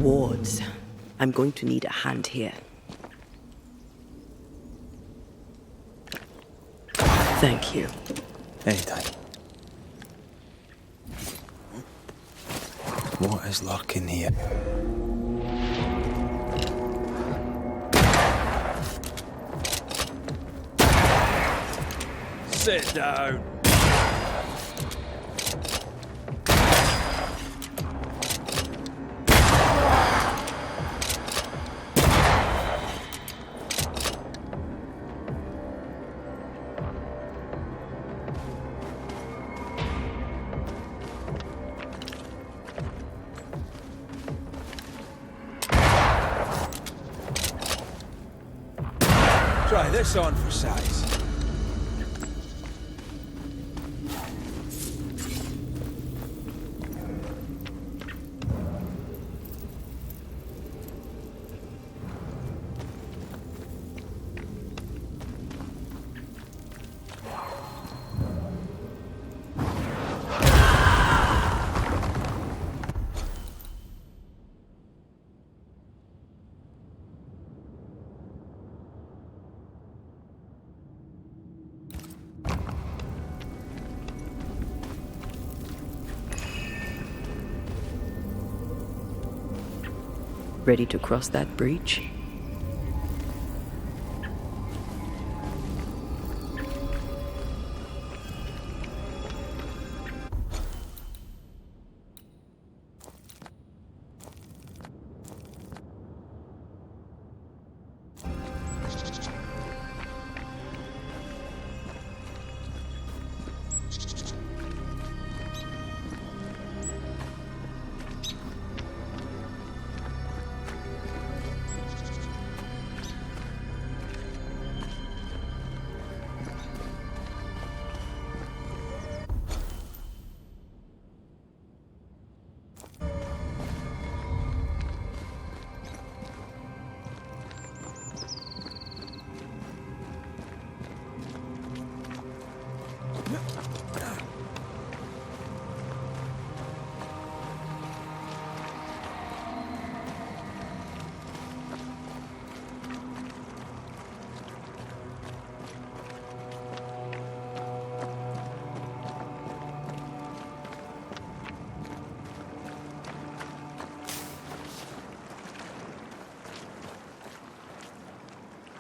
wards. I'm going to need a hand here. Thank you. Anytime. What is lurking here? Sit down. Try this on for size. Ready to cross that breach?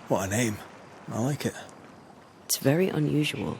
What a name. I like it. It's very unusual.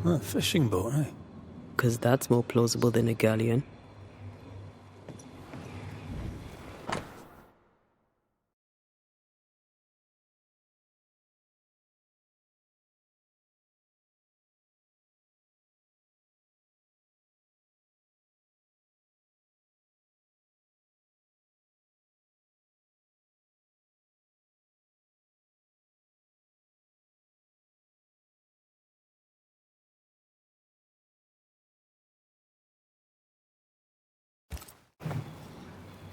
A fishing boat, eh? 'Cause that's more plausible than a galleon.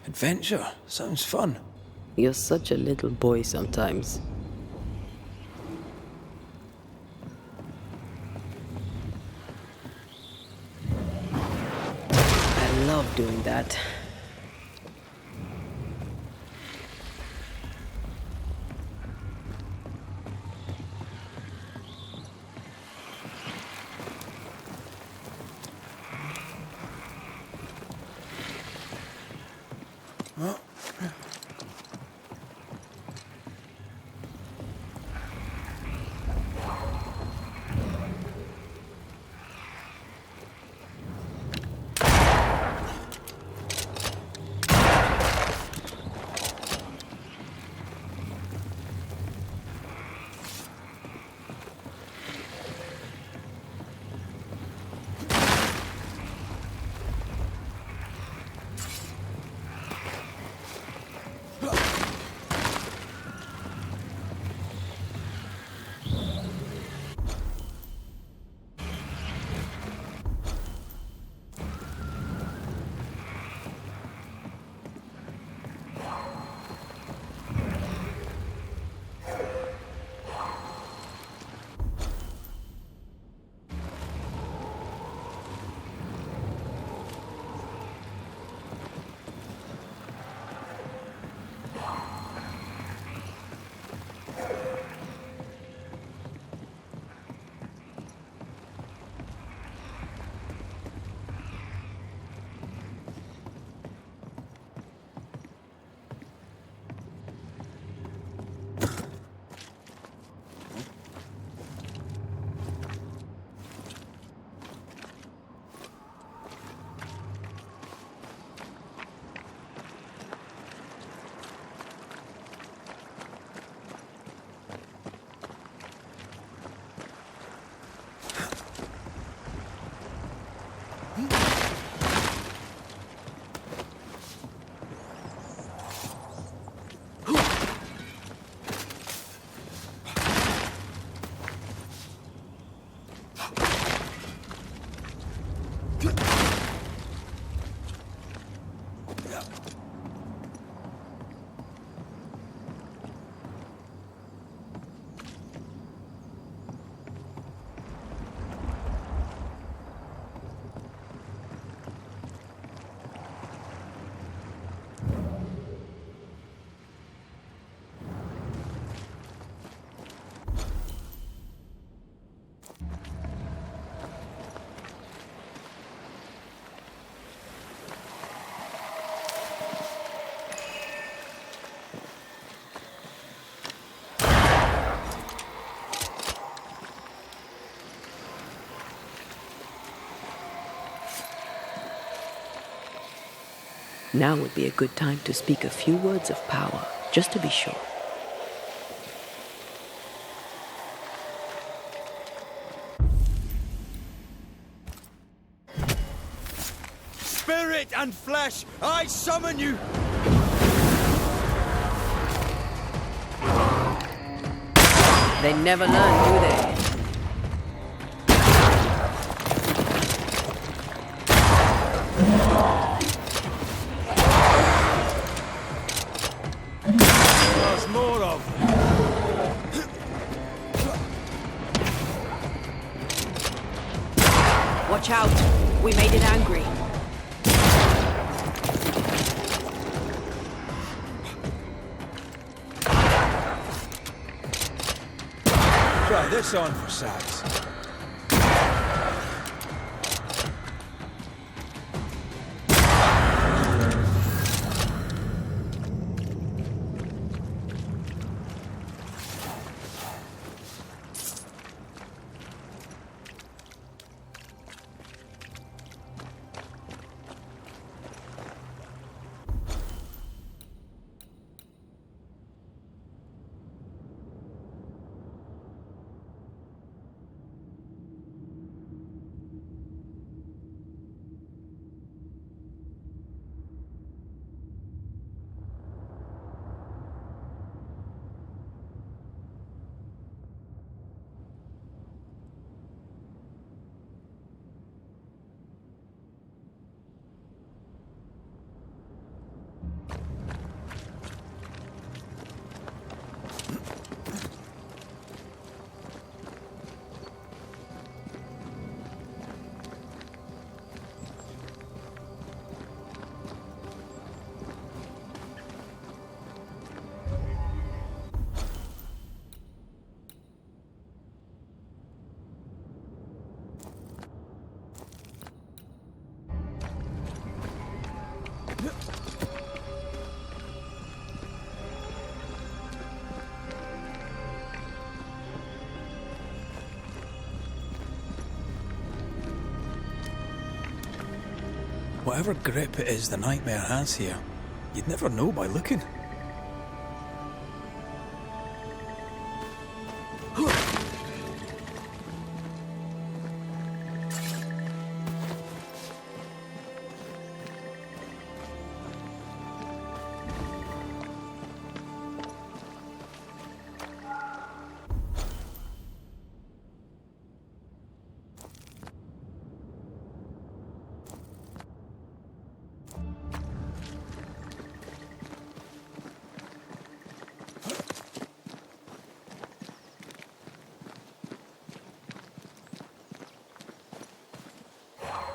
Adventure. Sounds fun. You're such a little boy sometimes. I love doing that. Now would be a good time to speak a few words of power, just to be sure. Spirit and flesh, I summon you! They never learn, do they? There's more of them. Watch out! We made it angry. Try this on for size. Whatever grip it is the nightmare has here, you'd never know by looking.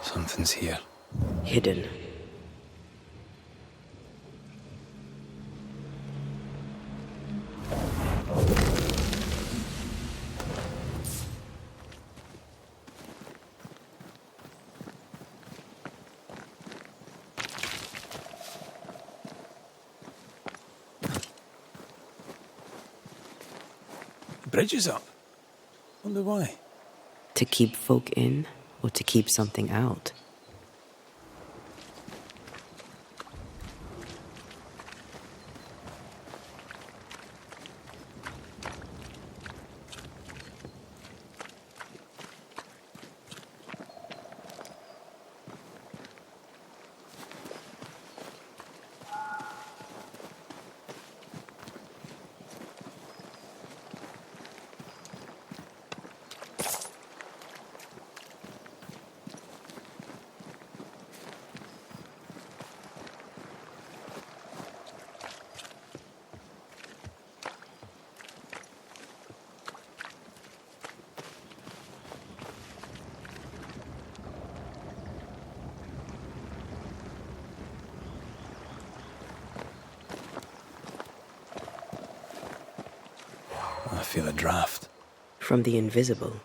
Something's here. Hidden. The bridge is up. Wonder why. To keep folk in, or to keep something out? I feel a draft. From the invisible.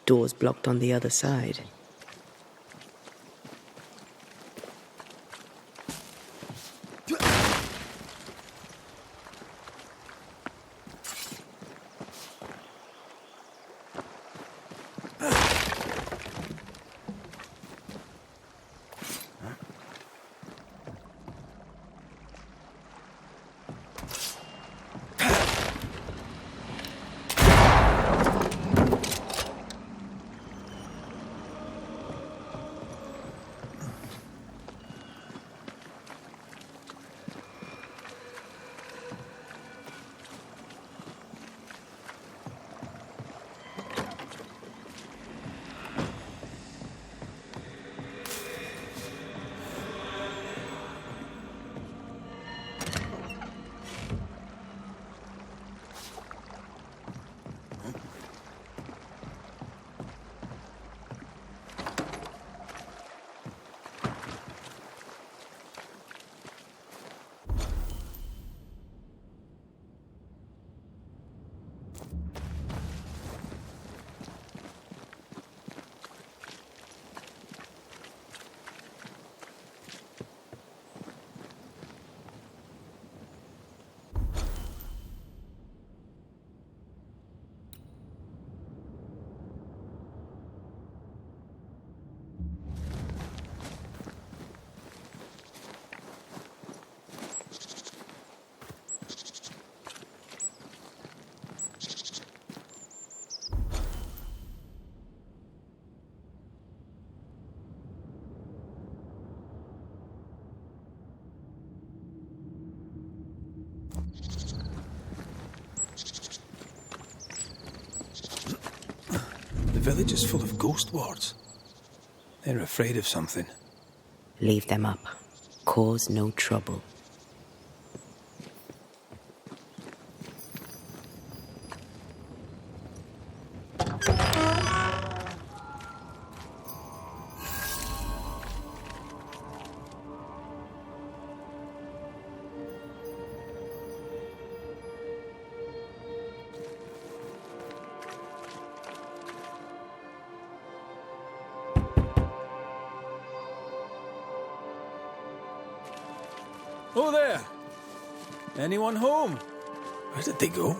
Doors blocked on the other side. village is full of ghost wards. They're afraid of something. Leave them up. Cause no trouble. Oh there! Anyone home? Where did they go?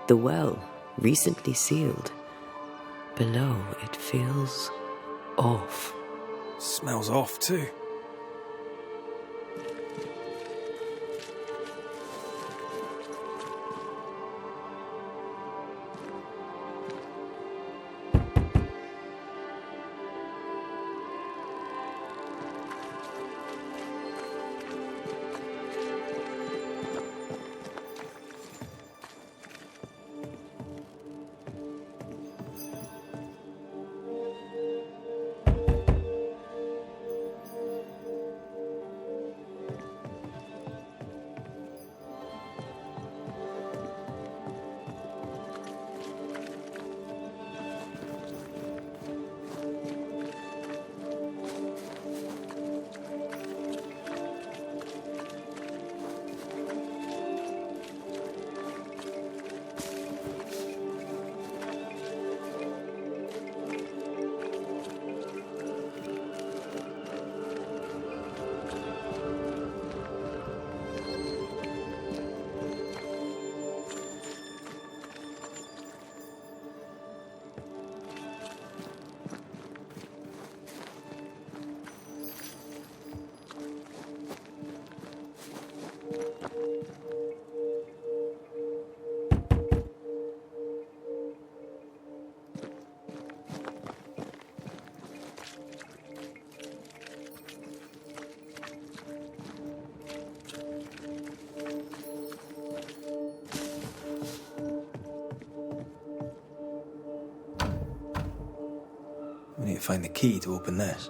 The well, recently sealed. Below, it feels off. Smells off too. We need to find the key to open this.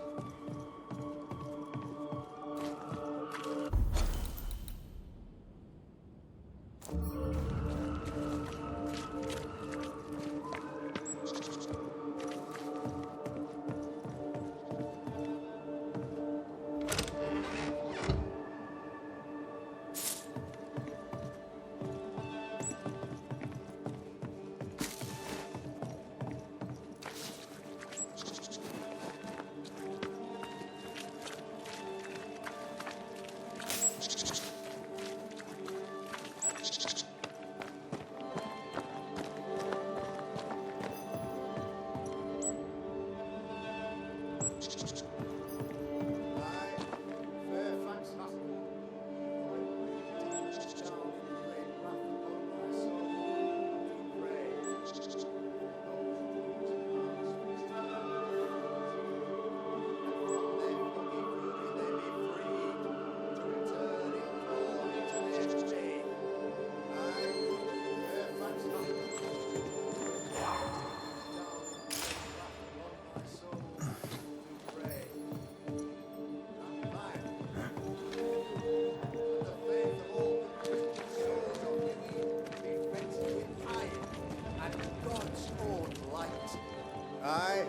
Aye,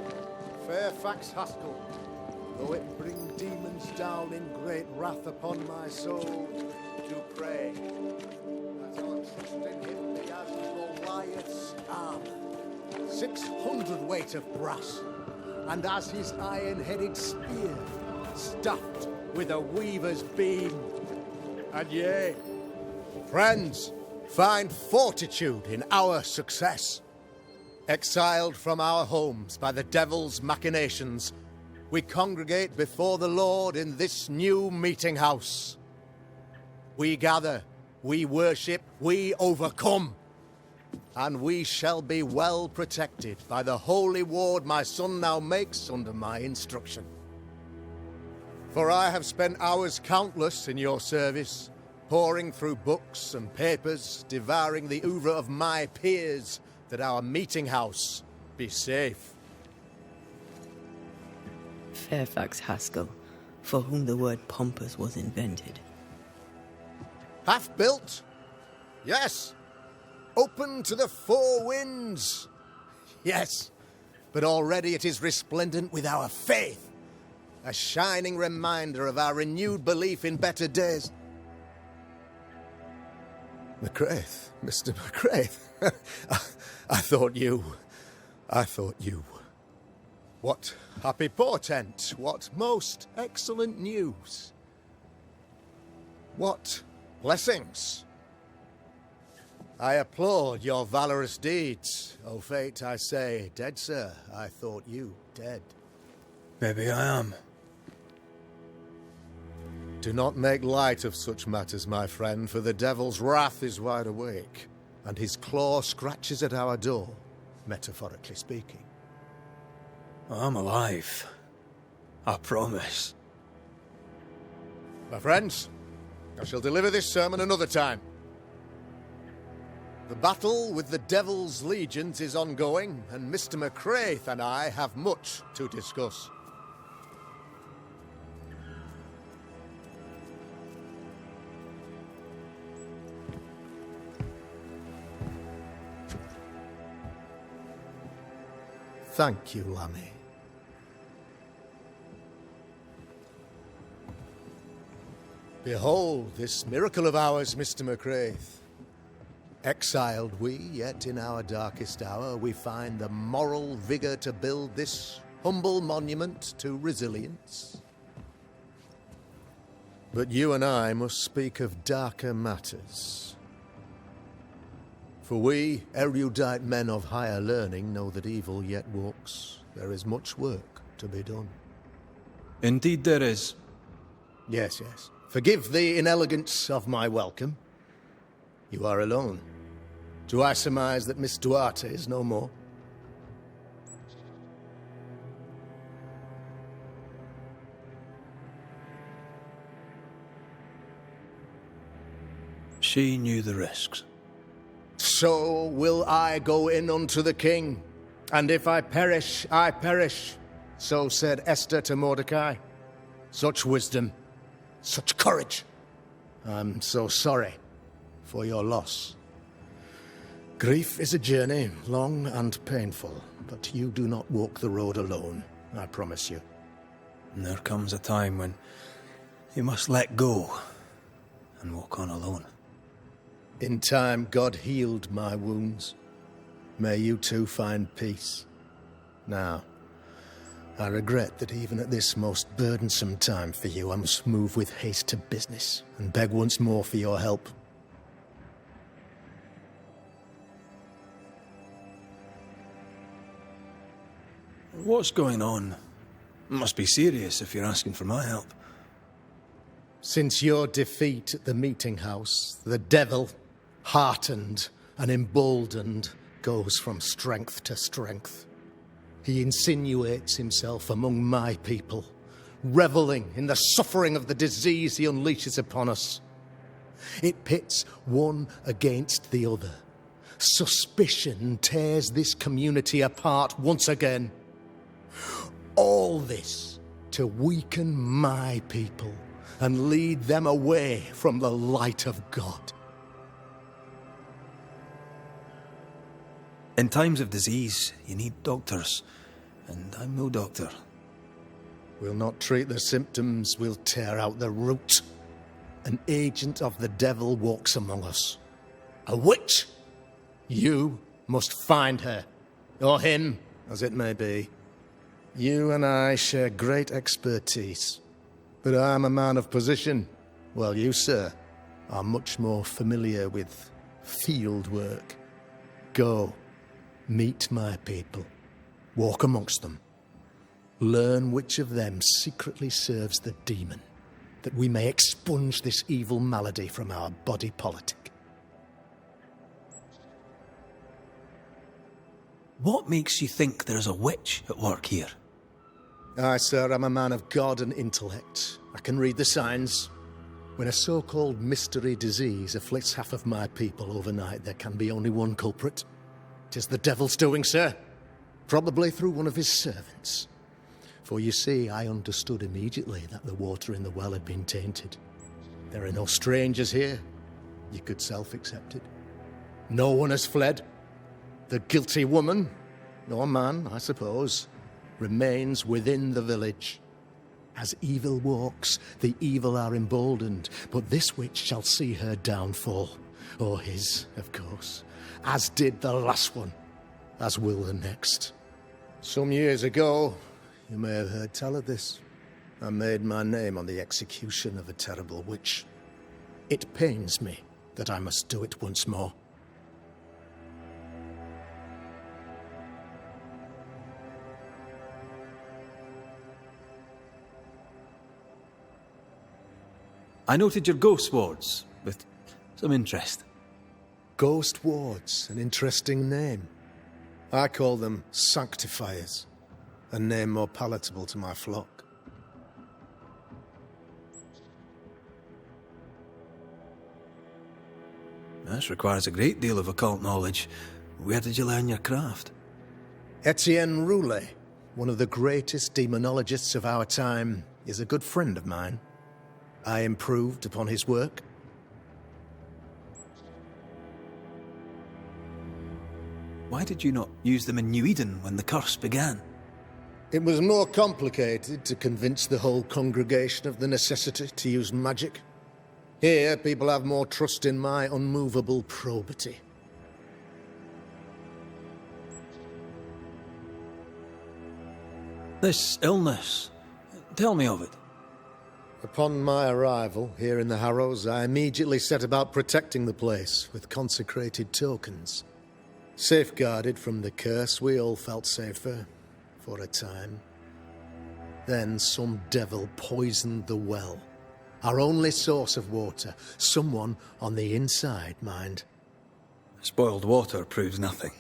Fairfax Haskell, though it bring demons down in great wrath upon my soul, do pray that I'll trust in him be as Goliath's armor, 600 weight of brass, and as his iron-headed spear, stuffed with a weaver's beam. And yea, friends, find fortitude in our success. Exiled from our homes by the devil's machinations, we congregate before the Lord in this new meeting house. We gather, we worship, we overcome. And we shall be well protected by the holy ward my son now makes under my instruction. For I have spent hours countless in your service, poring through books and papers, devouring the oeuvre of my peers, that our meeting house be safe. Fairfax Haskell, for whom the word pompous was invented. Half built? Yes. Open to the four winds? Yes. But already it is resplendent with our faith, a shining reminder of our renewed belief in better days. McCraith, Mr. McCraith. I thought you. What happy portent, what most excellent news. What blessings. I applaud your valorous deeds. O fate, I say, dead sir, I thought you dead. Maybe I am. Do not make light of such matters, my friend, for the devil's wrath is wide awake, and his claw scratches at our door, metaphorically speaking. I'm alive. I promise. My friends, I shall deliver this sermon another time. The battle with the devil's legions is ongoing, and Mr. McCraith and I have much to discuss. Thank you, Lammy. Behold this miracle of ours, Mr. McCraith. Exiled we, yet in our darkest hour we find the moral vigour to build this humble monument to resilience. But you and I must speak of darker matters. For we, erudite men of higher learning, know that evil yet walks. There is much work to be done. Indeed there is. Yes, yes. Forgive the inelegance of my welcome. You are alone. Do I surmise that Miss Duarte is no more? She knew the risks. So will I go in unto the king, and if I perish, I perish. So said Esther to Mordecai. Such wisdom, such courage. I'm so sorry for your loss. Grief is a journey, long and painful, but you do not walk the road alone, I promise you. And there comes a time when you must let go and walk on alone. In time, God healed my wounds. May you too find peace. Now, I regret that even at this most burdensome time for you, I must move with haste to business and beg once more for your help. What's going on? It must be serious if you're asking for my help. Since your defeat at the meeting house, the devil, heartened and emboldened, goes from strength to strength. He insinuates himself among my people, reveling in the suffering of the disease he unleashes upon us. It pits one against the other. Suspicion tears this community apart once again. All this to weaken my people and lead them away from the light of God. In times of disease, you need doctors, and I'm no doctor. We'll not treat the symptoms, we'll tear out the root. An agent of the devil walks among us. A witch! You must find her or him, as it may be. You and I share great expertise, but I'm a man of position, while you, sir, are much more familiar with field work. Go, meet my people, walk amongst them, learn which of them secretly serves the demon, that we may expunge this evil malady from our body politic. What makes you think there's a witch at work here? Aye, sir, I'm a man of God and intellect. I can read the signs. When a so-called mystery disease afflicts half of my people overnight, there can be only one culprit. 'Tis the devil's doing, sir. Probably through one of his servants. For you see, I understood immediately that the water in the well had been tainted. There are no strangers here. You could self-accept it. No one has fled. The guilty woman, or man, I suppose, remains within the village. As evil walks, the evil are emboldened, but this witch shall see her downfall. Or his, of course. As did the last one. As will the next. Some years ago, you may have heard tell of this, I made my name on the execution of a terrible witch. It pains me that I must do it once more. I noted your ghost wards with some interest. Ghost wards, an interesting name. I call them sanctifiers, a name more palatable to my flock. This requires a great deal of occult knowledge. Where did you learn your craft? Etienne Roulet, one of the greatest demonologists of our time, is a good friend of mine. I improved upon his work. Why did you not use them in New Eden when the curse began? It was more complicated to convince the whole congregation of the necessity to use magic. Here, people have more trust in my unmovable probity. This illness, tell me of it. Upon my arrival here in the Harrows, I immediately set about protecting the place with consecrated tokens. Safeguarded from the curse, we all felt safer, for a time. Then some devil poisoned the well, our only source of water. Someone on the inside, mind. Spoiled water proves nothing.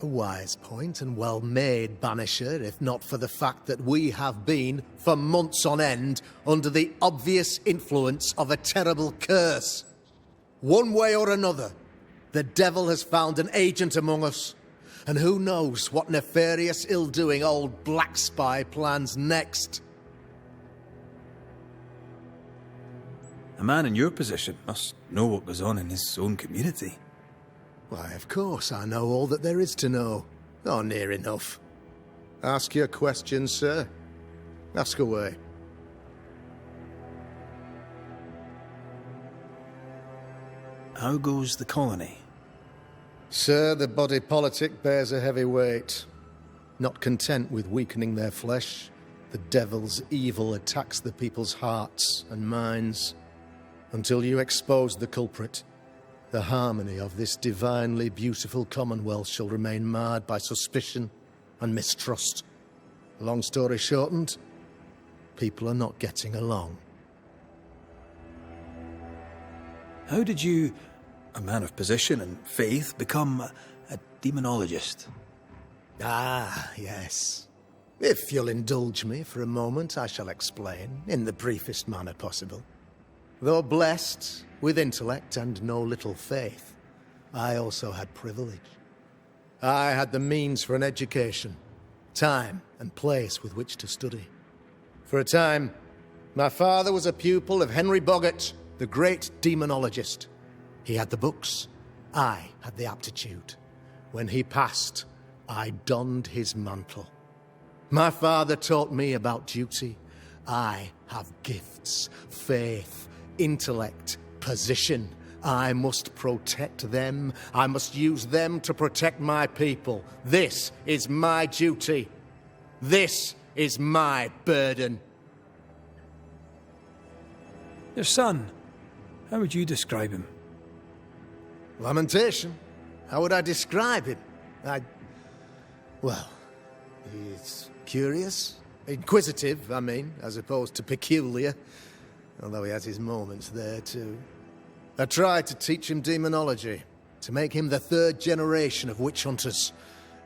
A wise point and well made, Banisher, if not for the fact that we have been, for months on end, under the obvious influence of a terrible curse. One way or another, the devil has found an agent among us, and who knows what nefarious ill-doing old Black Spy plans next. A man in your position must know what goes on in his own community. Why, of course, I know all that there is to know. Oh, near enough. Ask your questions, sir. Ask away. How goes the colony? Sir, the body politic bears a heavy weight. Not content with weakening their flesh, the devil's evil attacks the people's hearts and minds. Until you expose the culprit, the harmony of this divinely beautiful commonwealth shall remain marred by suspicion and mistrust. Long story shortened, people are not getting along. How did you, a man of position and faith, become a demonologist? Ah, yes. If you'll indulge me for a moment, I shall explain, in the briefest manner possible. Though blessed with intellect and no little faith, I also had privilege. I had the means for an education, time and place with which to study. For a time, my father was a pupil of Henry Boggart, the great demonologist. He had the books, I had the aptitude. When he passed, I donned his mantle. My father taught me about duty. I have gifts, faith, intellect, position, I must protect them. I must use them to protect my people. This is my duty. This is my burden. Your son, how would you describe him? Lamentation? How would I describe him? Well, he's curious. Inquisitive, I mean, as opposed to peculiar. Although he has his moments there, too. I tried to teach him demonology, to make him the third generation of witch hunters.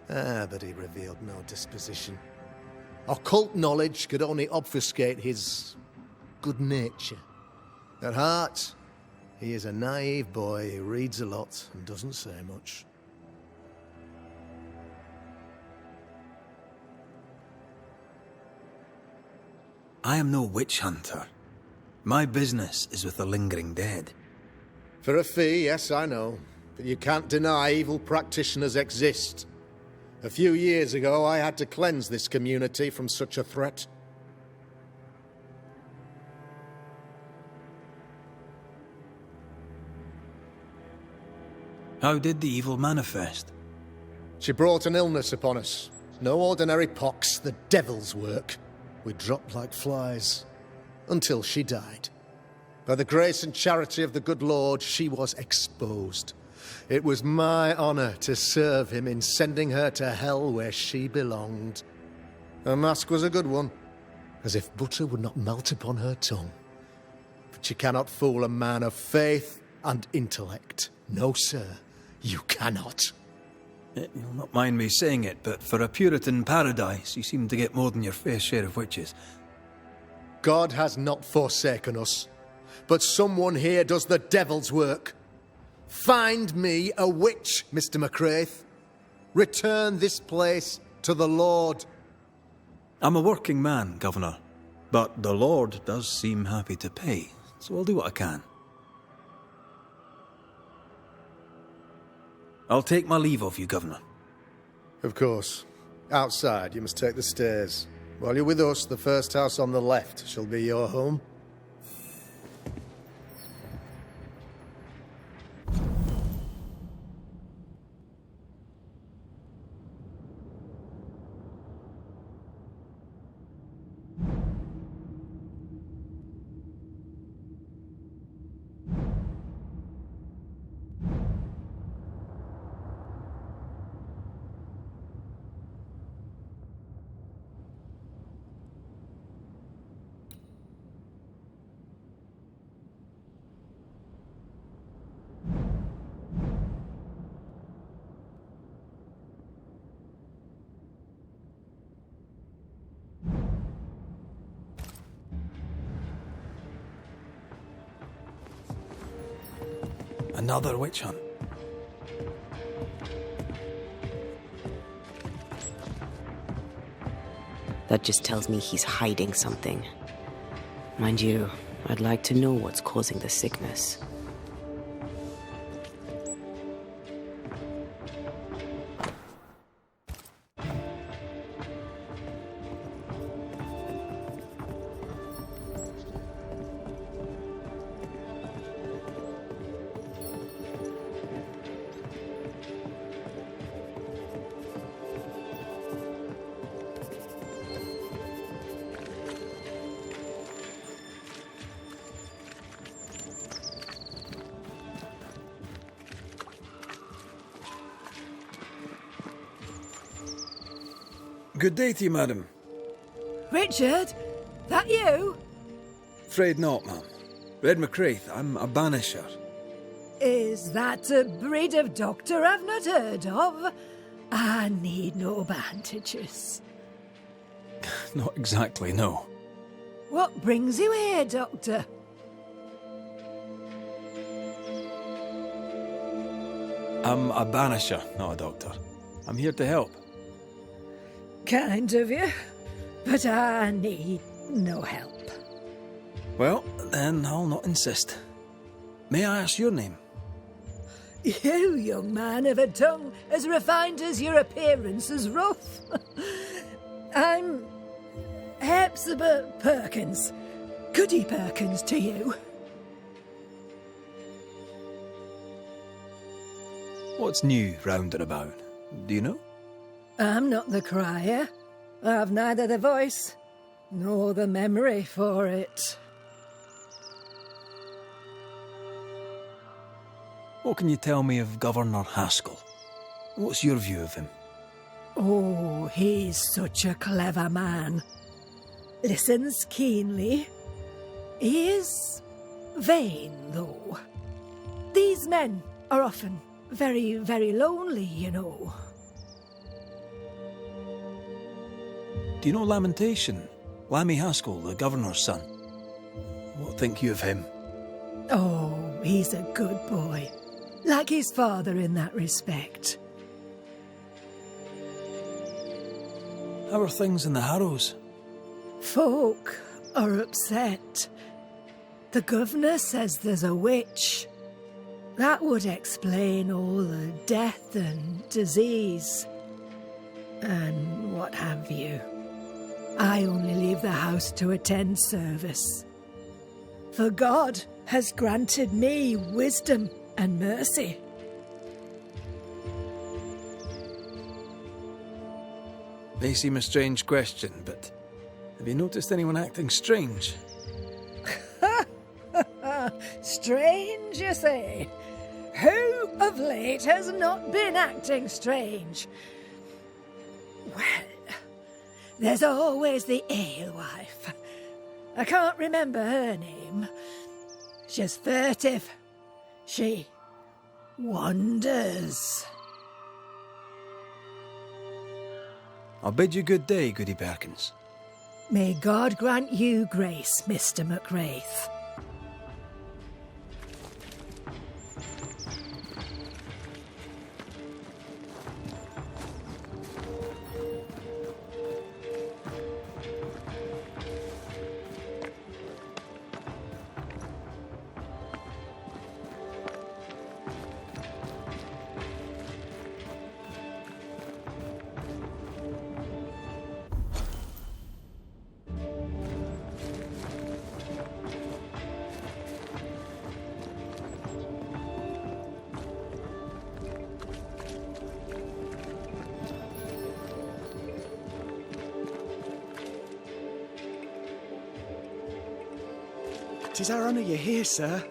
But he revealed no disposition. Occult knowledge could only obfuscate his good nature. At heart, he is a naive boy who reads a lot and doesn't say much. I am no witch hunter. My business is with the lingering dead. For a fee, yes, I know. But you can't deny evil practitioners exist. A few years ago, I had to cleanse this community from such a threat. How did the evil manifest? She brought an illness upon us. No ordinary pox, the devil's work. We dropped like flies. Until she died. By the grace and charity of the good Lord, she was exposed. It was my honor to serve him in sending her to hell where she belonged. Her mask was a good one, as if butter would not melt upon her tongue. But you cannot fool a man of faith and intellect. No, sir, you cannot. You'll not mind me saying it, but for a Puritan paradise, you seem to get more than your fair share of witches. God has not forsaken us, but someone here does the devil's work. Find me a witch, Mr. McCraith. Return this place to the Lord. I'm a working man, Governor, but the Lord does seem happy to pay, so I'll do what I can. I'll take my leave of you, Governor. Of course. Outside, you must take the stairs. While you're with us, the first house on the left shall be your home. Another witch hunt. That just tells me he's hiding something. Mind you, I'd like to know what's causing the sickness. Good day to you, madam. Richard? That you? Afraid not, ma'am. Red McCraith, I'm a banisher. Is that a breed of doctor I've not heard of? I need no bandages. Not exactly, no. What brings you here, Doctor? I'm a banisher, not a doctor. I'm here to help. Kind of you, but I need no help. Well, then I'll not insist. May I ask your name? You, young man, have a tongue as refined as your appearance is rough. I'm Hepzibah Perkins. Goody Perkins to you. What's new round and about? Do you know? I'm not the crier. I've neither the voice nor the memory for it. What can you tell me of Governor Haskell? What's your view of him? Oh, he's such a clever man. Listens keenly. He is vain, though. These men are often very, very lonely, you know. Do you know Lamentation? Lammy Haskell, the governor's son. What think you of him? Oh, he's a good boy. Like his father in that respect. How are things in the Harrows? Folk are upset. The governor says there's a witch. That would explain all the death and disease. And what have you. I only leave the house to attend service. For God has granted me wisdom and mercy. May seem a strange question, but have you noticed anyone acting strange? Strange, you say? Who of late has not been acting strange? Well, there's always the alewife. I can't remember her name. She's furtive. She wanders. I'll bid you good day, Goody Perkins. May God grant you grace, Mr. McWraith. Tis our honour you're here, sir.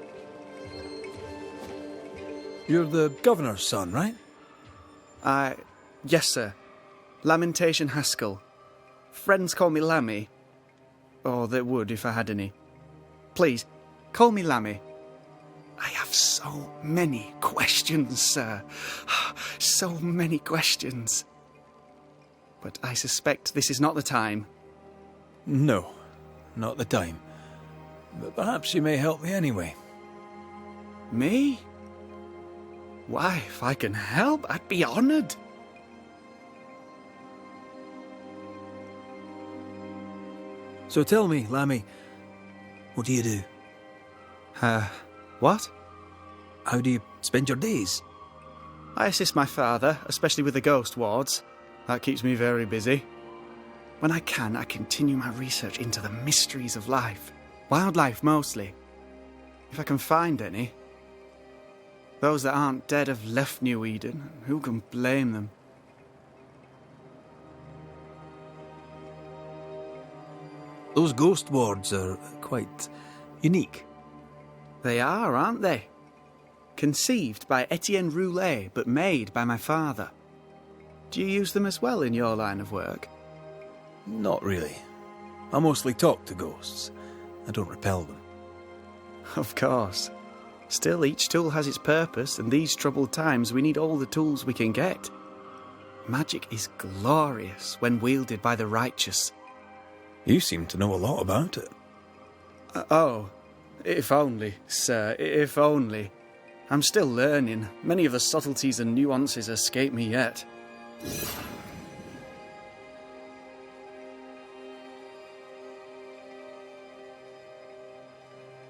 You're the governor's son, right? Yes, sir. Lamentation Haskell. Friends call me Lammy. Or they would if I had any. Please, call me Lammy. I have so many questions, sir. So many questions. But I suspect this is not the time. No, not the time. But perhaps you may help me anyway. Me? Why, if I can help, I'd be honoured. So tell me, Lammy, what do you do? What? How do you spend your days? I assist my father, especially with the ghost wards. That keeps me very busy. When I can, I continue my research into the mysteries of life. Wildlife, mostly. If I can find any. Those that aren't dead have left New Eden. Who can blame them? Those ghost wards are quite unique. They are, aren't they? Conceived by Etienne Roulet, but made by my father. Do you use them as well in your line of work? Not really. I mostly talk to ghosts. I don't repel them. Of course. Still, each tool has its purpose, and these troubled times we need all the tools we can get. Magic is glorious when wielded by the righteous. You seem to know a lot about it. Oh, if only, sir, if only. I'm still learning. Many of the subtleties and nuances escape me yet.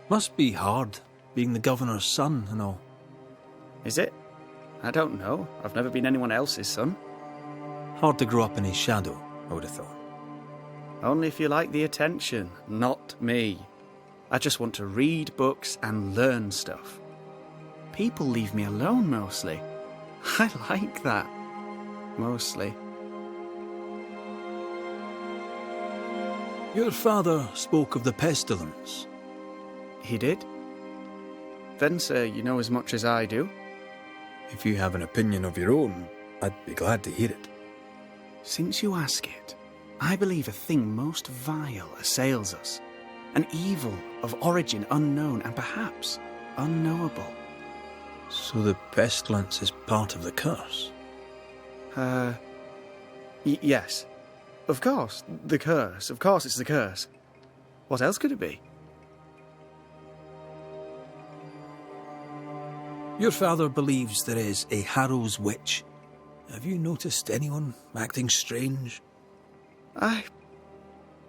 Must be hard, being the governor's son and all. Is it? I don't know. I've never been anyone else's son. Hard to grow up in his shadow, I would have thought. Only if you like the attention, not me. I just want to read books and learn stuff. People leave me alone mostly. I like that. Mostly. Your father spoke of the pestilence. He did? Then, sir, you know as much as I do. If you have an opinion of your own, I'd be glad to hear it. Since you ask it, I believe a thing most vile assails us. An evil of origin unknown and perhaps unknowable. So the pestilence is part of the curse? Yes. Of course, the curse. Of course it's the curse. What else could it be? Your father believes there is a Harrow's witch. Have you noticed anyone acting strange? I'd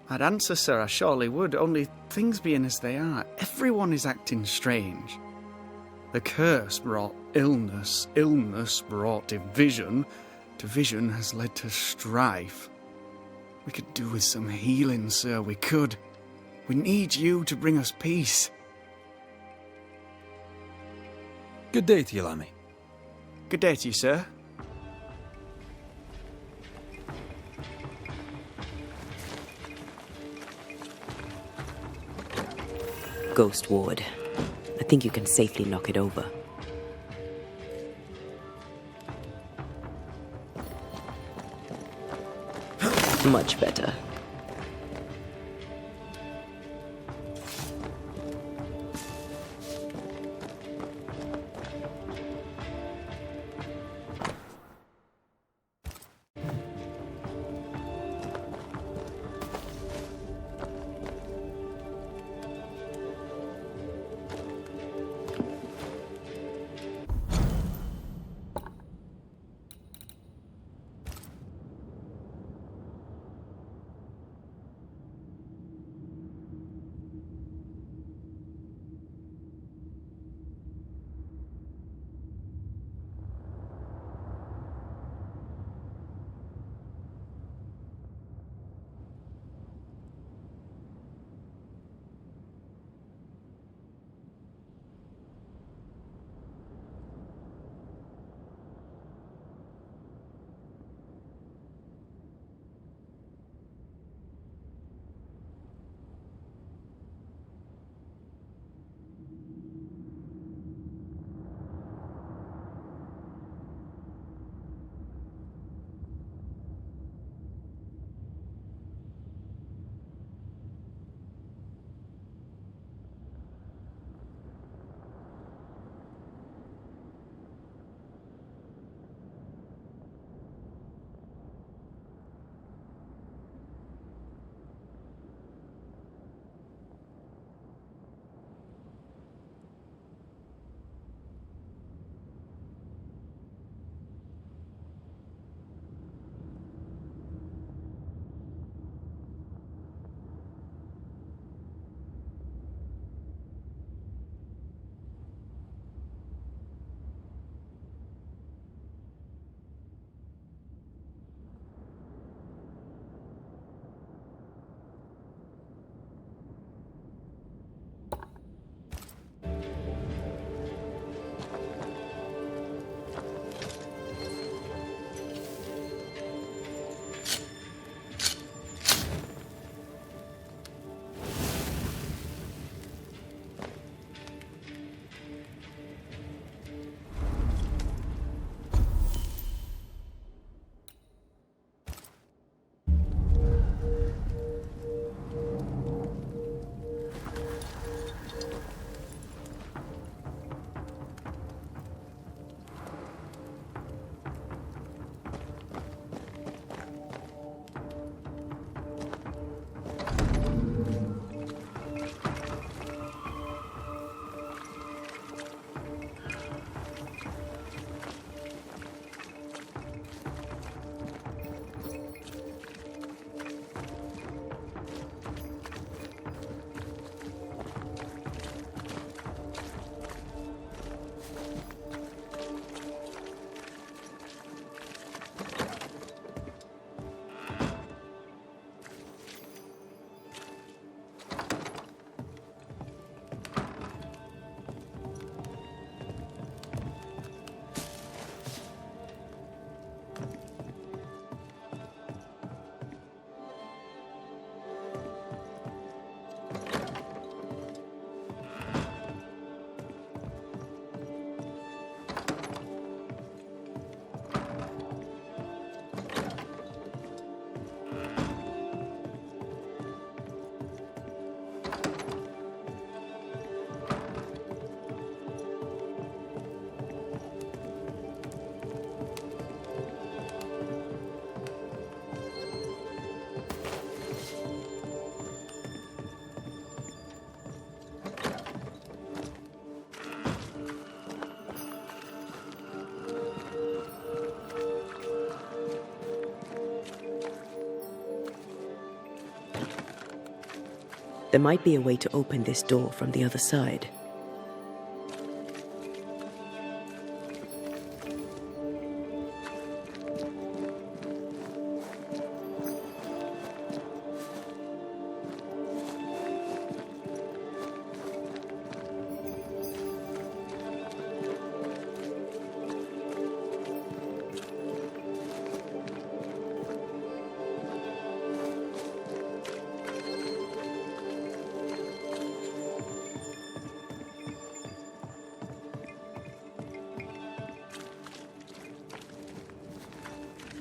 answer, sir, I surely would, only things being as they are, everyone is acting strange. The curse brought illness, illness brought division, division has led to strife. We could do with some healing, sir, we could. We need you to bring us peace. Good day to you, Lammy. Good day to you, sir. Ghost Ward. I think you can safely knock it over. Much better. There might be a way to open this door from the other side.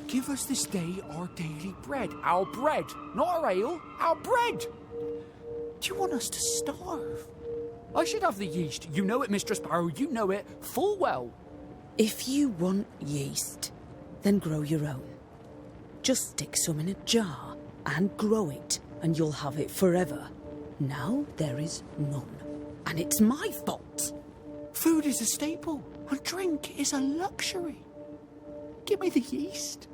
Give us this day our daily bread. Our bread, not our ale, our bread. Do you want us to starve? I should have the yeast. You know it, Mistress Barrow, you know it full well. If you want yeast, then grow your own. Just stick some in a jar and grow it, and you'll have it forever. Now there is none, and it's my fault. Food is a staple, and drink is a luxury. Give me the yeast.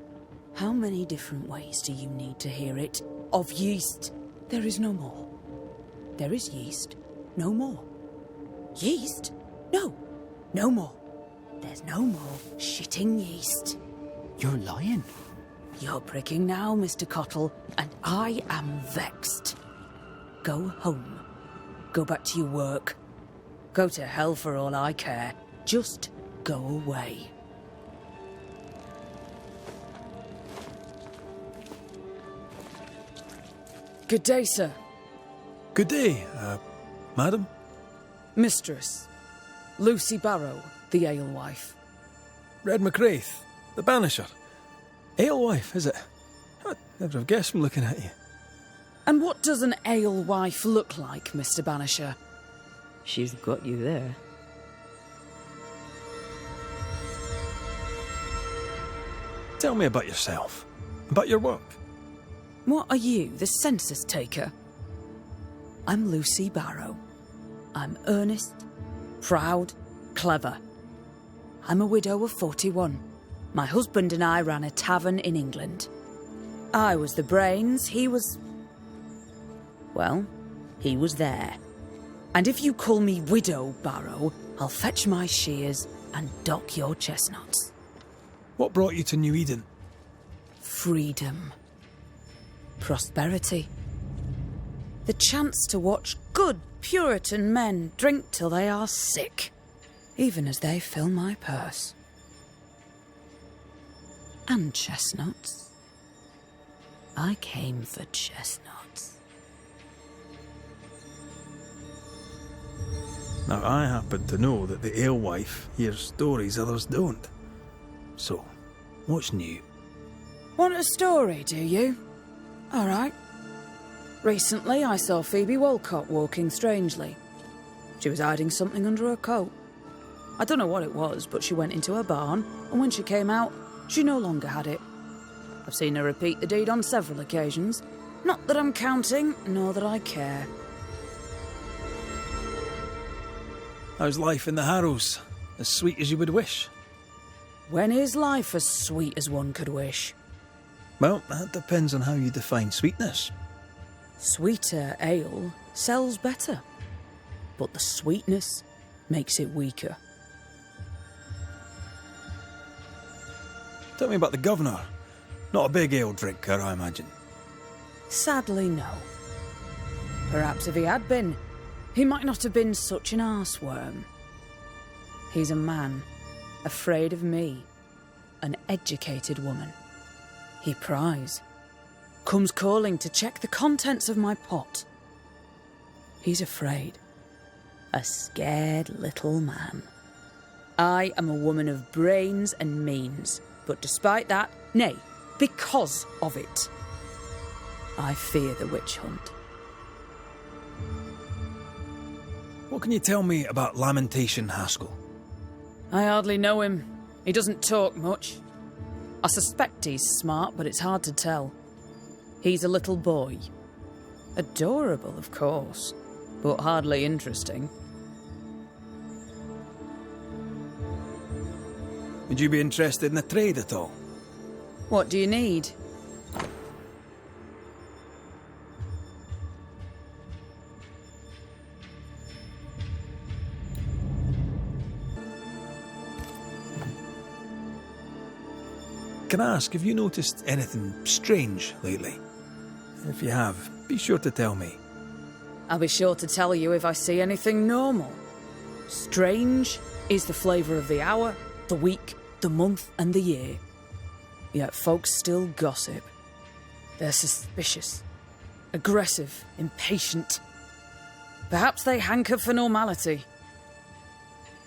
How many different ways do you need to hear it? Of yeast, there is no more. There is yeast, no more. Yeast? No, no more. There's no more shitting yeast. You're lying. You're pricking now, Mr. Cottle, and I am vexed. Go home. Go back to your work. Go to hell for all I care. Just go away. Good day, sir. Good day, madam. Mistress. Lucy Barrow, the alewife. Red McCraith, the Banisher. Alewife, is it? I'd never have guessed from looking at you. And what does an alewife look like, Mr. Banisher? She's got you there. Tell me about yourself, about your work. What are you, the census taker? I'm Lucy Barrow. I'm earnest, proud, clever. I'm a widow of 41. My husband and I ran a tavern in England. I was the brains, he was... well, he was there. And if you call me Widow Barrow, I'll fetch my shears and dock your chestnuts. What brought you to New Eden? Freedom. Prosperity. The chance to watch good Puritan men drink till they are sick, even as they fill my purse. And chestnuts. I came for chestnuts. Now, I happen to know that the alewife hears stories others don't. So, what's new? Want a story, do you? All right. Recently, I saw Phoebe Walcott walking strangely. She was hiding something under her coat. I don't know what it was, but she went into her barn, and when she came out, she no longer had it. I've seen her repeat the deed on several occasions. Not that I'm counting, nor that I care. How's life in the Harrows? As sweet as you would wish? When is life as sweet as one could wish? Well, that depends on how you define sweetness. Sweeter ale sells better, but the sweetness makes it weaker. Tell me about the governor. Not a big ale drinker, I imagine. Sadly, no. Perhaps if he had been, he might not have been such an arseworm. He's a man, afraid of me, an educated woman. He pries, comes calling to check the contents of my pot. He's afraid, a scared little man. I am a woman of brains and means, but despite that, nay, because of it, I fear the witch hunt. What can you tell me about Lamentation Haskell? I hardly know him. He doesn't talk much. I suspect he's smart, but it's hard to tell. He's a little boy. Adorable, of course, but hardly interesting. Would you be interested in the trade at all? What do you need? Can I ask, have you noticed anything strange lately? If you have, be sure to tell me. I'll be sure to tell you if I see anything normal. Strange is the flavour of the hour, the week, the month, and the year. Yet folks still gossip. They're suspicious, aggressive, impatient. Perhaps they hanker for normality.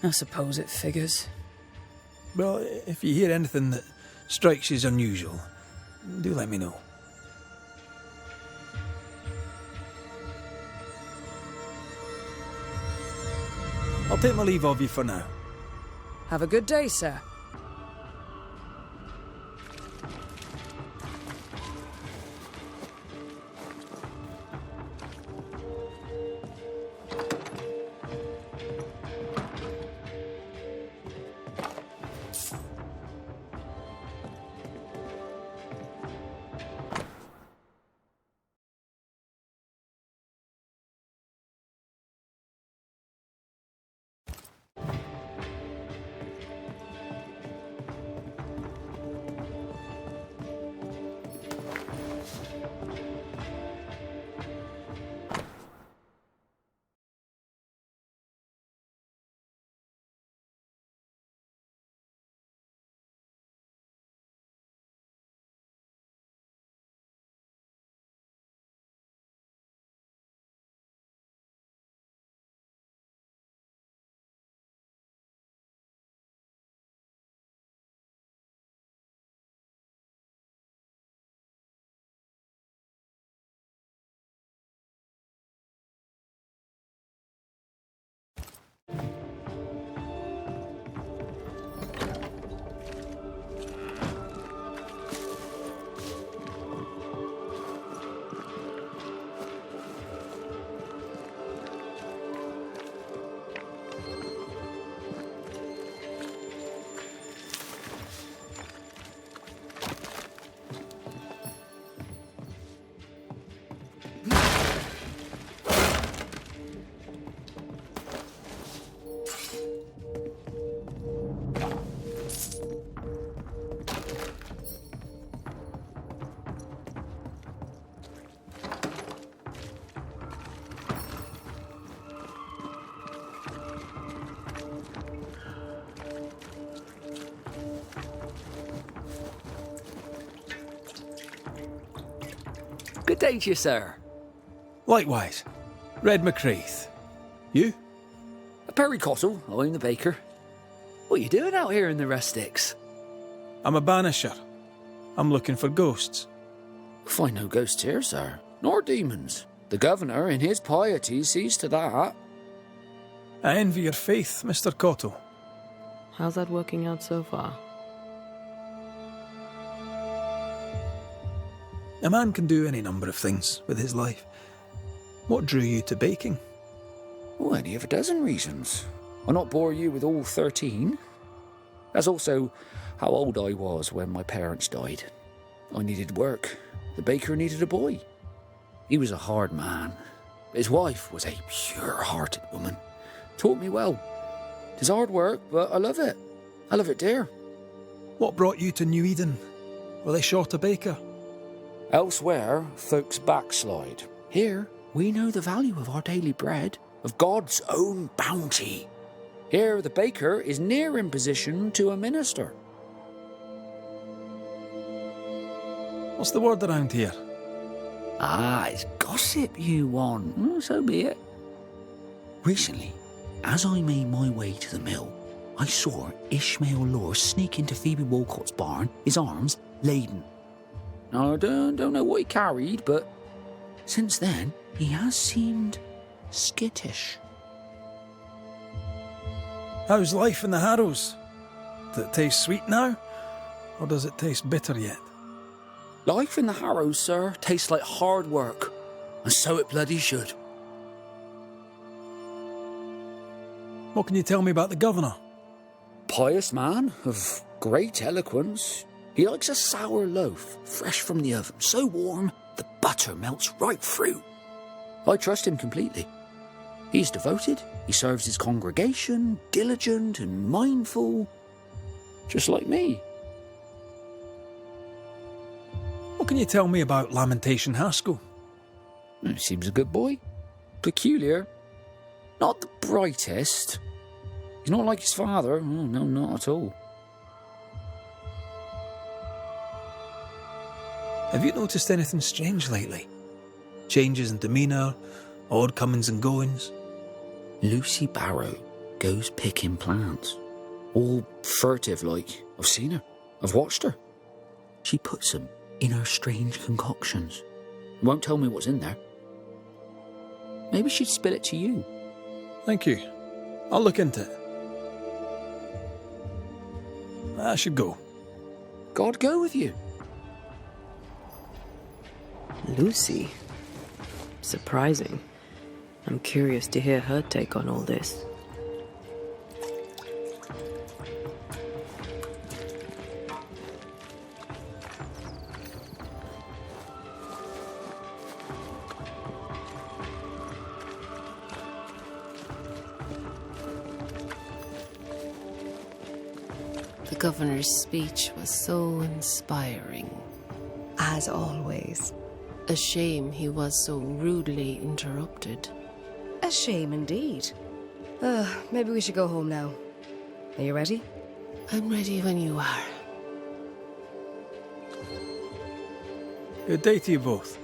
I suppose it figures. Well, if you hear anything that strikes you as unusual, do let me know. I'll take my leave of you for now. Have a good day, sir. Good day to you, sir. Likewise. Red McCraith. You? Perry Cottle, I'm the baker. What are you doing out here in the rustics? I'm a banisher. I'm looking for ghosts. Find no ghosts here, sir, nor demons. The governor, in his piety, sees to that. I envy your faith, Mr. Cottle. How's that working out so far? A man can do any number of things with his life. What drew you to baking? Oh, any of a dozen reasons. I'll not bore you with all 13. That's also how old I was when my parents died. I needed work. The baker needed a boy. He was a hard man. His wife was a pure-hearted woman. Taught me well. 'Tis hard work, but I love it. I love it, dear. What brought you to New Eden? Were they short a baker? Elsewhere, folks backslide. Here, we know the value of our daily bread, of God's own bounty. Here, the baker is near in position to a minister. What's the word around here? Ah, it's gossip you want. So be it. Recently, as I made my way to the mill, I saw Ishmael Lore sneak into Phoebe Walcott's barn, his arms laden. Now, I don't know what he carried, but since then, he has seemed skittish. How's life in the Harrows? Does it taste sweet now? Or does it taste bitter yet? Life in the Harrows, sir, tastes like hard work, and so it bloody should. What can you tell me about the governor? Pious man of great eloquence. He likes a sour loaf, fresh from the oven, so warm the butter melts right through. I trust him completely. He's devoted, he serves his congregation, diligent and mindful, just like me. What can you tell me about Lamentation Haskell? Seems a good boy. Peculiar. Not the brightest. He's not like his father. Oh, no, not at all. Have you noticed anything strange lately? Changes in demeanour, odd comings and goings? Lucy Barrow goes picking plants. All furtive like. I've seen her. I've watched her. She puts them in her strange concoctions. Won't tell me what's in there. Maybe she'd spill it to you. Thank you. I'll look into it. I should go. God go with you. Lucy? Surprising. I'm curious to hear her take on all this. The governor's speech was so inspiring. As always. A shame he was so rudely interrupted. A shame indeed. Maybe we should go home now. Are you ready? I'm ready when you are. Good day to you both.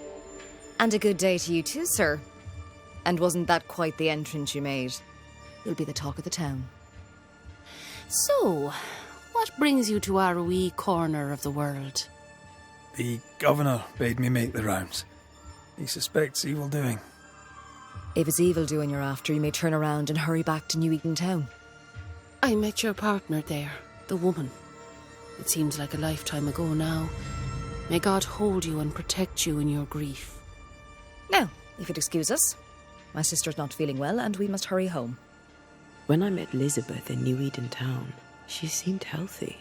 And a good day to you too, sir. And wasn't that quite the entrance you made? You'll be the talk of the town. So, what brings you to our wee corner of the world? The governor bade me make the rounds. He suspects evil doing. If it's evil doing you're after, you may turn around and hurry back to New Eden Town. I met your partner there, the woman. It seems like a lifetime ago now. May God hold you and protect you in your grief. Now, if you'd excuse us, my sister's not feeling well and we must hurry home. When I met Elizabeth in New Eden Town, she seemed healthy.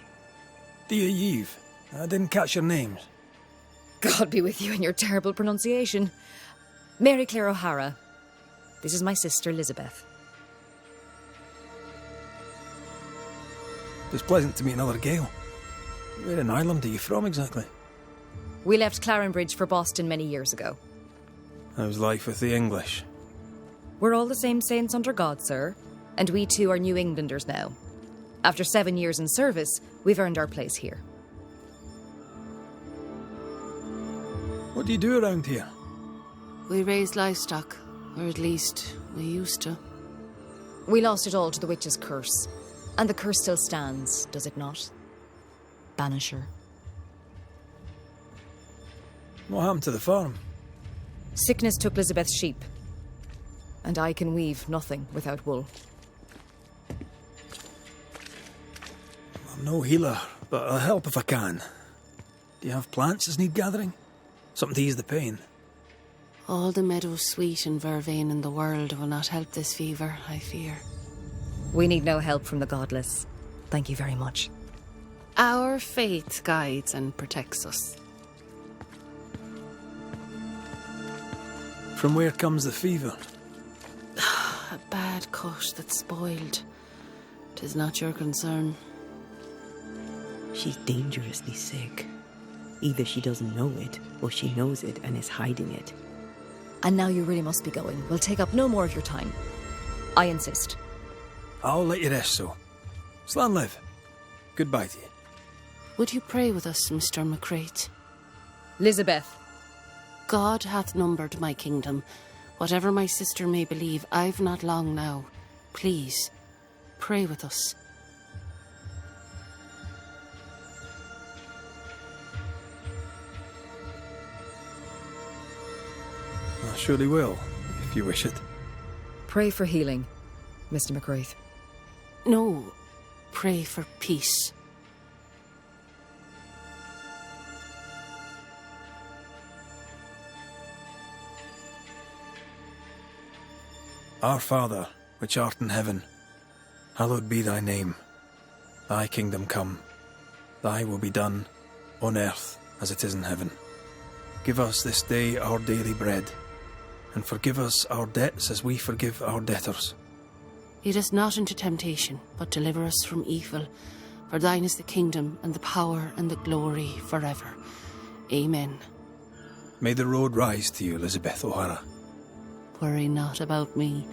Dear Eve, I didn't catch your names. God be with you and your terrible pronunciation. Mary Claire O'Hara. This is my sister, Elizabeth. It's pleasant to meet another Gale. Where in Ireland are you from exactly? We left Clarenbridge for Boston many years ago. How's life with the English? We're all the same saints under God, sir. And we too are New Englanders now. After 7 years in service, we've earned our place here. What do you do around here? We raise livestock, or at least we used to. We lost it all to the witch's curse. And the curse still stands, does it not? Banisher. What happened to the farm? Sickness took Elizabeth's sheep. And I can weave nothing without wool. I'm no healer, but I'll help if I can. Do you have plants as need gathering? Something to ease the pain? All the meadow sweet and vervain in the world will not help this fever, I fear. We need no help from the godless. Thank you very much. Our faith guides and protects us. From where comes the fever? A bad cut that's spoiled. 'Tis not your concern. She's dangerously sick. Either she doesn't know it, or she knows it and is hiding it. And now you really must be going. We'll take up no more of your time. I insist. I'll let you rest, so. Slan live. Goodbye to you. Would you pray with us, Mr. McCrate? Elizabeth. God hath numbered my kingdom. Whatever my sister may believe, I've not long now. Please, pray with us. I surely will, if you wish it. Pray for healing, Mr. McCraith. No, pray for peace. Our Father, which art in heaven, hallowed be thy name. Thy kingdom come. Thy will be done, on earth as it is in heaven. Give us this day our daily bread, and forgive us our debts as we forgive our debtors. Lead us not into temptation, but deliver us from evil. For thine is the kingdom, and the power, and the glory forever. Amen. May the road rise to you, Elizabeth O'Hara. Worry not about me.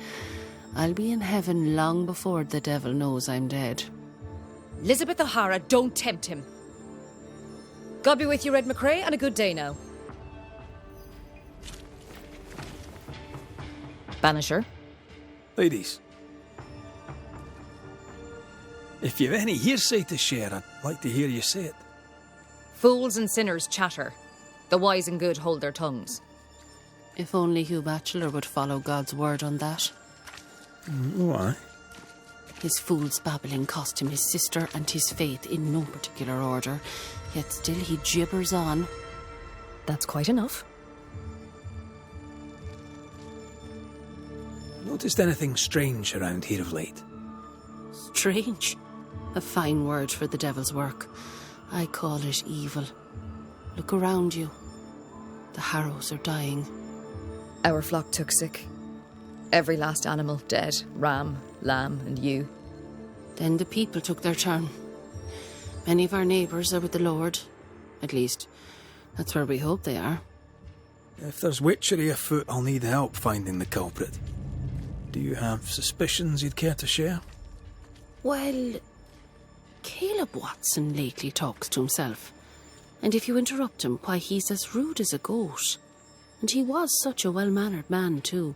I'll be in heaven long before the devil knows I'm dead. Elizabeth O'Hara, don't tempt him. God be with you, Red McCrae, and a good day now. Banisher. Ladies, if you've any hearsay to share, I'd like to hear you say it. Fools and sinners chatter. The wise and good hold their tongues. If only Hugh Batchelor would follow God's word on that. Why? His fool's babbling cost him his sister and his faith in no particular order, yet still he gibbers on. That's quite enough. Noticed anything strange around here of late? Strange. A fine word for the devil's work. I call it evil. Look around you. The harrows are dying. Our flock took sick. Every last animal dead. Ram, lamb, and ewe. Then the people took their turn. Many of our neighbours are with the Lord. At least, that's where we hope they are. If there's witchery afoot, I'll need help finding the culprit. Do you have suspicions you'd care to share? Well, Caleb Watson lately talks to himself. And if you interrupt him, why, he's as rude as a goat. And he was such a well-mannered man, too.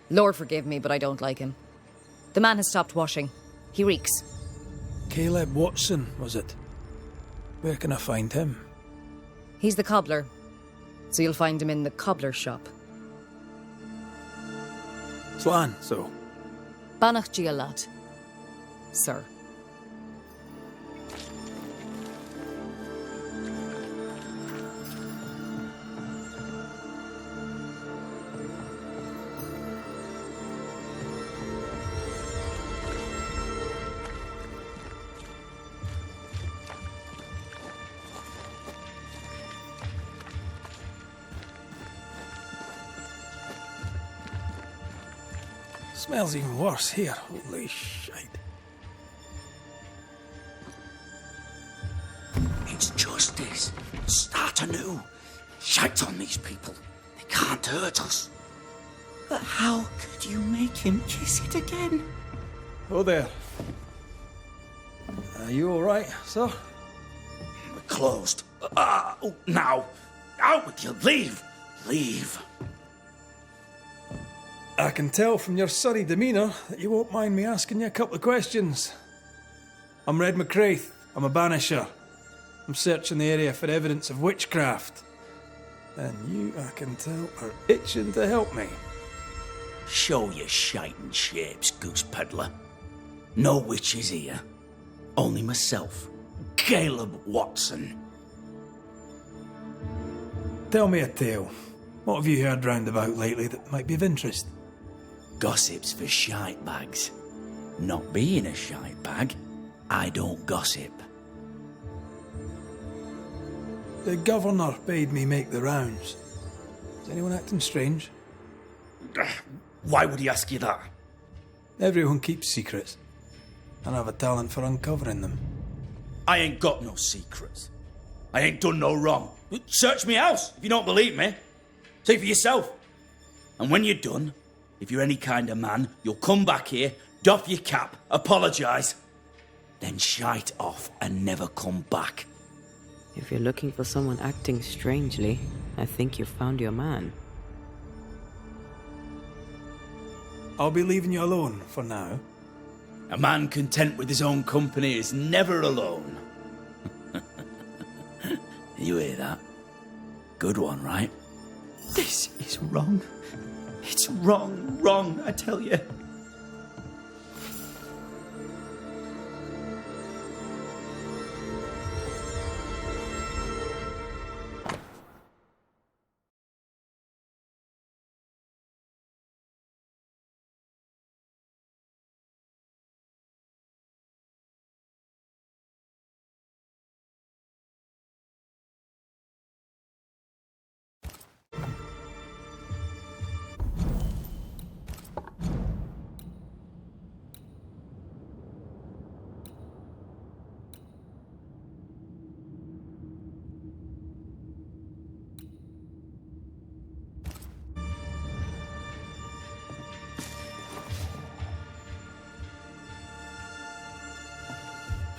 Lord forgive me, but I don't like him. The man has stopped washing. He reeks. Caleb Watson, was it? Where can I find him? He's the cobbler, so you'll find him in the cobbler shop. Slan, so. Banach Gialat, sir. Smells even worse here. Holy shite. It's justice. Start anew. Shite on these people. They can't hurt us. But how could you make him kiss it again? Oh there. Are you alright, sir? We're closed. Now. Out with you. Leave. Leave. I can tell from your sunny demeanour that you won't mind me asking you a couple of questions. I'm Red McCrae. I'm a banisher. I'm searching the area for evidence of witchcraft. And you, I can tell, are itching to help me. Show your shiting shapes, goose peddler. No witches here. Only myself, Caleb Watson. Tell me a tale. What have you heard round about lately that might be of interest? Gossip's for shite bags. Not being a shite bag, I don't gossip. The governor bade me make the rounds. Is anyone acting strange? Why would he ask you that? Everyone keeps secrets, and I have a talent for uncovering them. I ain't got no secrets. I ain't done no wrong. Search me house if you don't believe me. See for yourself. And when you're done, if you're any kind of man, you'll come back here, doff your cap, apologise, then shite off and never come back. If you're looking for someone acting strangely, I think you've found your man. I'll be leaving you alone for now. A man content with his own company is never alone. You hear that? Good one, right? This is wrong. It's wrong, I tell you.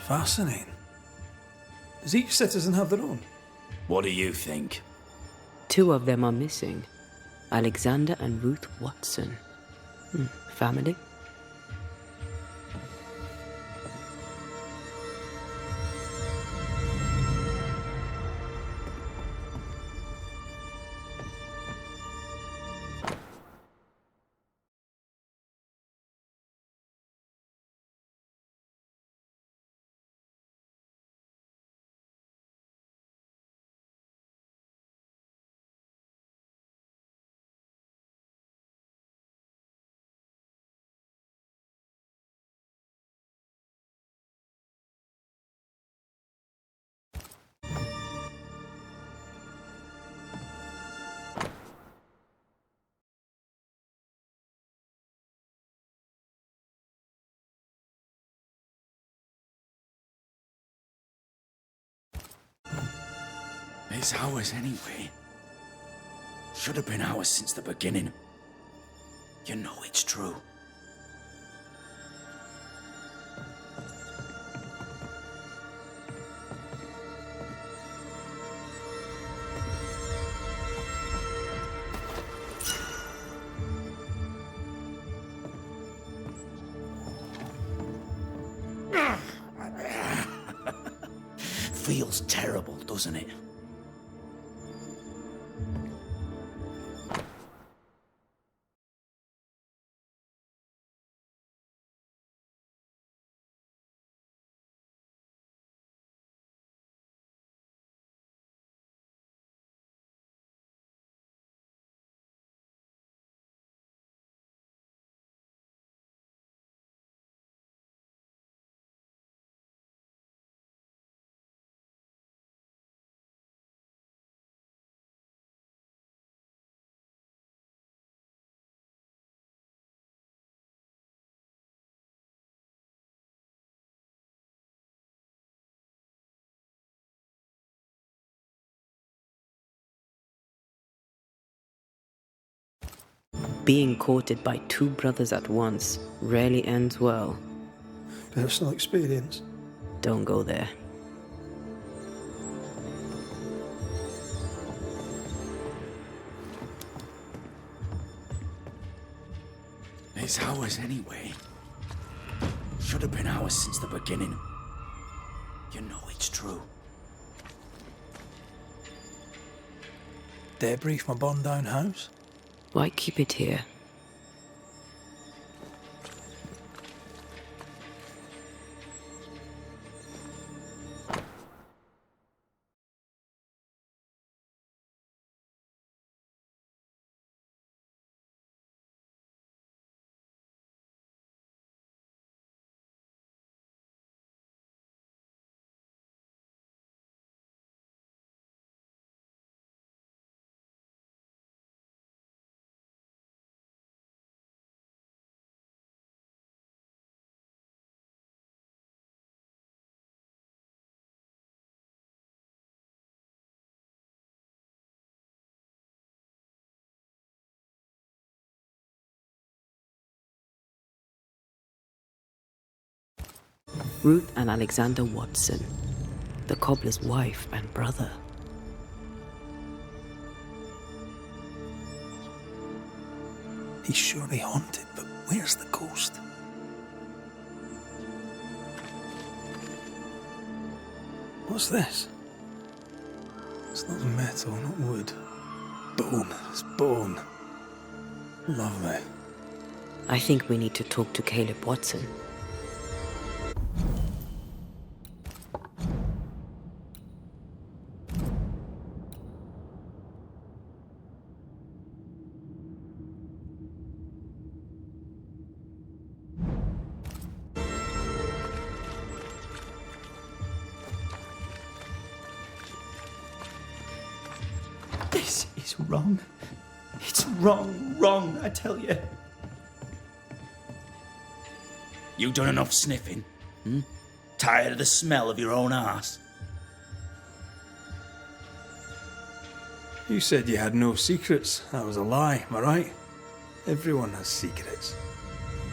Fascinating. Does each citizen have their own? What do you think? 2 of them are missing. Alexander and Ruth Watson. Family? It's ours anyway. Should have been ours since the beginning. You know it's true. Feels terrible, doesn't it? Being courted by 2 brothers at once rarely ends well. Personal experience. Don't go there. It's ours anyway. Should have been ours since the beginning. You know it's true. Dare brief my bond down house? Why keep it here? Ruth and Alexander Watson, the cobbler's wife and brother. He's surely haunted, but where's the ghost? What's this? It's not metal, not wood. Bone. It's bone. Lovely. I think we need to talk to Caleb Watson. This is wrong. It's wrong, I tell you. You done enough sniffing? Tired of the smell of your own arse? You said you had no secrets. That was a lie, am I right? Everyone has secrets.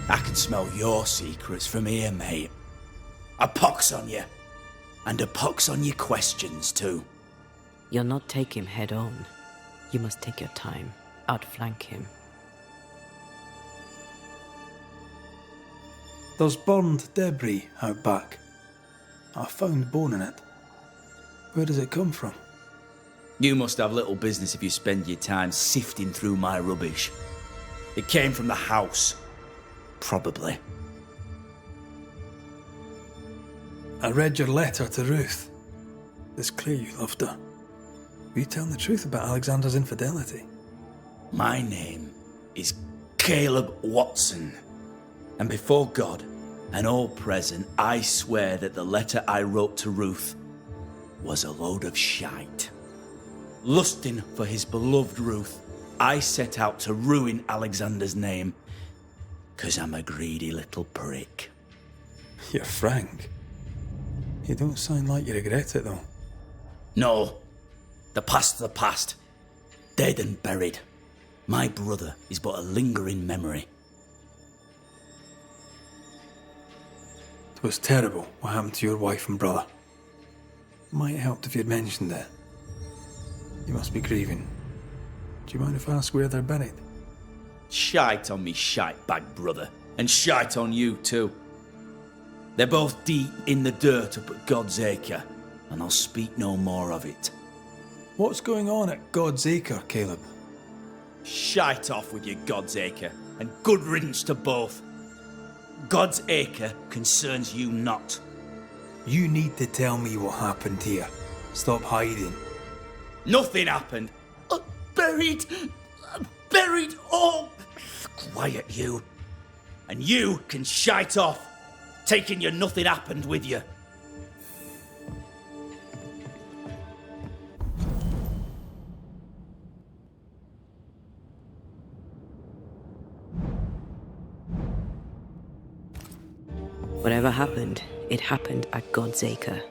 I can smell your secrets from here, mate. A pox on you. And a pox on your questions, too. You'll not take him head on. You must take your time, outflank him. There's burned debris out back. I found bone in it. Where does it come from? You must have little business if you spend your time sifting through my rubbish. It came from the house. Probably. I read your letter to Ruth. It's clear you loved her. Were you telling the truth about Alexander's infidelity? My name is Caleb Watson. And before God and all present, I swear that the letter I wrote to Ruth was a load of shite. Lusting for his beloved Ruth, I set out to ruin Alexander's name, 'cause I'm a greedy little prick. You're frank. You don't sound like you regret it, though. No. The past's the past. Dead and buried. My brother is but a lingering memory. It was terrible what happened to your wife and brother. Might have helped if you'd mentioned it. You must be grieving. Do you mind if I ask where they're buried? Shite on me shite bag brother, and shite on you too. They're both deep in the dirt up at God's Acre, and I'll speak no more of it. What's going on at God's Acre, Caleb? Shite off with your God's Acre, and good riddance to both. God's Acre concerns you not. You need to tell me what happened here. Stop hiding. Nothing happened. Buried. Oh, quiet you. And you can shite off, taking your nothing happened with you. Whatever happened, it happened at God's Acre.